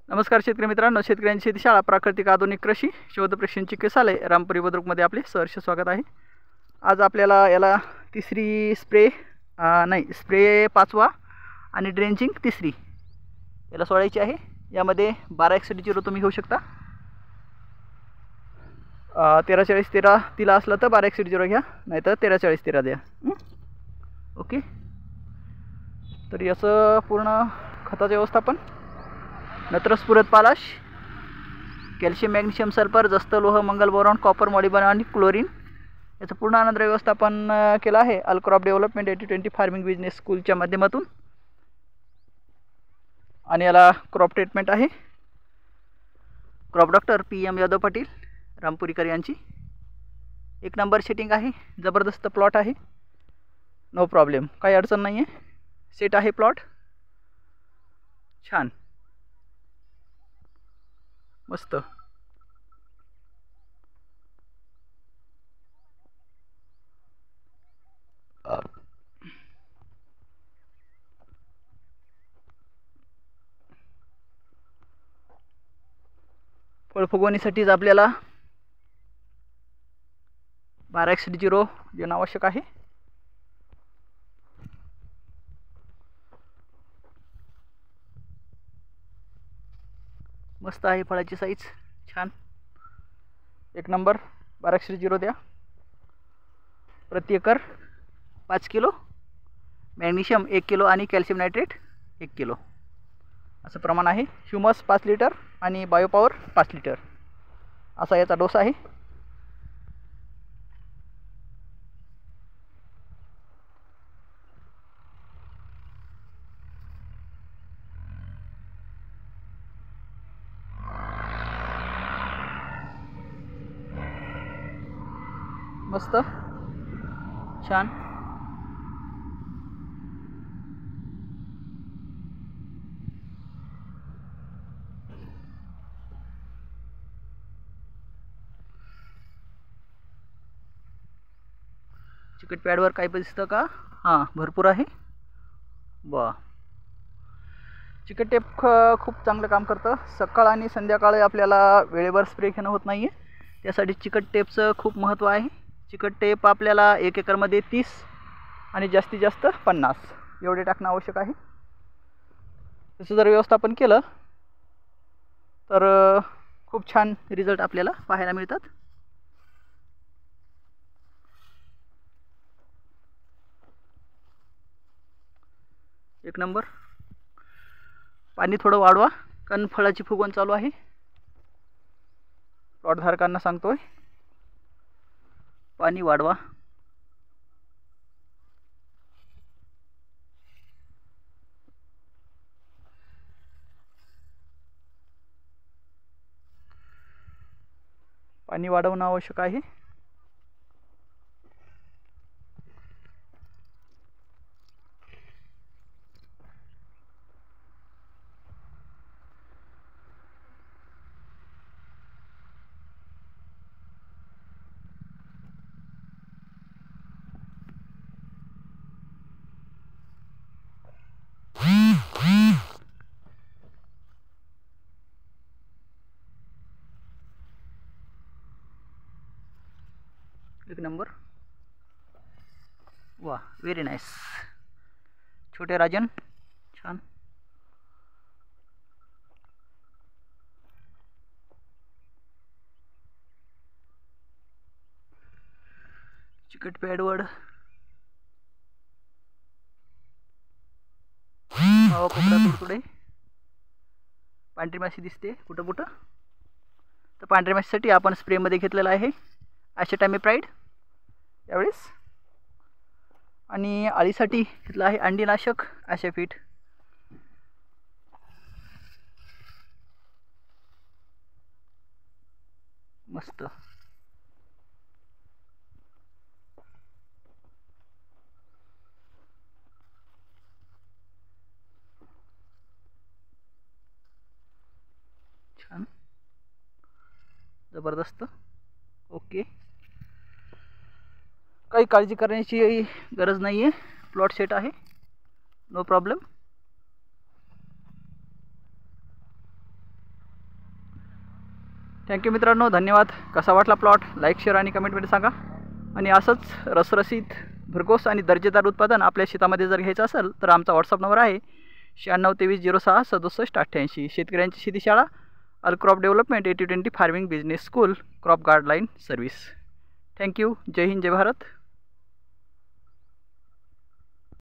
नमस्कार शेतकरी मित्रांनो, शेतकऱ्यांची शेती शाळा प्राकृतिक आधुनिक कृषी शोध प्रशिक्षण चिकित्सालय रामपुरी बुद्रुकमध्ये आपले सहर्ष स्वागत आहे। आज आपल्याला याला तिसरी स्प्रे पाचवा आणि ड्रेंचिंग तिसरी याला सोडायची आहे। यामध्ये 1261 तुम्ही घेऊ शकता। 1340 तिला असलं तर 1261 घ्या, नाहीतर 1340 द्या। ओके, तर याचं पूर्ण खताचं व्यवस्थापन नत्रस्फुरत पालाश, कॅल्शियम, मॅग्नेशियम, सल्फर, जस्त, लोह, मंगल, बोरॉन, कॉपर, मॉलिब्डेनम आणि क्लोरीन याचं पूर्ण आनंद व्यवस्थापन केलं आहे all crop development 80-20 farming business स्कूलच्या माध्यमातून। आणि याला क्रॉप ट्रीटमेंट आहे crop doctor PM Yadav Patil Rampurikar यांची। एक नंबर सेटिंग आहे, जबरदस्त प्लॉट आहे, नो प्रॉब्लेम, काही अडचण नाही आहे, सेट आहे प्लॉट, छान मस्त। फळ फुगवणीसाठीच आपल्याला 1261 देणं आवश्यक आहे। मस्त आहे फळाची साईज, छान, एक नंबर। 1261 द्या। प्रति एकर 5 किलो मॅग्नेशियम 1 किलो आणि कॅल्शियम नायट्रेट 1 किलो असं प्रमाण आहे। ह्युमस 5 लिटर आणि बायोपॉवर 5 लिटर असा याचा डोस आहे। मस्त, छान, चिकट पॅडवर काही दिसतं का? हां, भरपूर आहे। वा, चिकट टेप खूप चांगलं काम करतं। सकाळ आणि संध्याकाळी आपल्याला वेळेवर स्प्रे घेणं होत नाही आहे, त्यासाठी चिकट टेपचं खूप महत्त्व आहे। चिकट टेप आपल्याला 1 एकरमध्ये 30 आणि जास्तीत जास्त 50 एवढे टाकणं आवश्यक आहे। तसं जर व्यवस्थापन केलं तर खूप छान रिझल्ट आपल्याला पाहायला मिळतात। एक नंबर। पाणी थोडं वाढवा, कारण फळाची फुगवण चालू आहे। प्लॉट धारकांना सांगतोय, पाणी वाढवा। पाणी वाढवणं आवश्यक आहे। एक नंबर, वाह, व्हेरी नाईस, छोटे राजन, छान। चिकट पॅडवर मावा कोपरा तुडतुडे, पांढरी माशी दिसते कुठं कुठं, तर पांढऱ्या माशीसाठी आपण स्प्रेमध्ये घेतलेला आहे ॲशेटामिप्राइड यावेळेस, आणि अळीसाठी घेतलं आहे अंडीनाशक ॲशेफिट। मस्त, छान, जबरदस्त, ओके। काही काळजी करण्याची गरज नाही आहे, प्लॉट सेट आहे, नो प्रॉब्लेम। थँक्यू मित्रांनो, धन्यवाद. कसा वाटला प्लॉट लाईक शेअर आणि कमेंटमध्ये सांगा. आणि असंच रसरशीत भरघोस आणि दर्जेदार उत्पादन आपल्या शेतामध्ये जर घ्यायचं असेल तर आमचा व्हॉट्सअप नंबर आहे 9623066788. शेतकऱ्यांची शेती शाळा, all crop development, 80-20 farming business school, crop guideline service. Thank you. जय हिंद, जय भारत.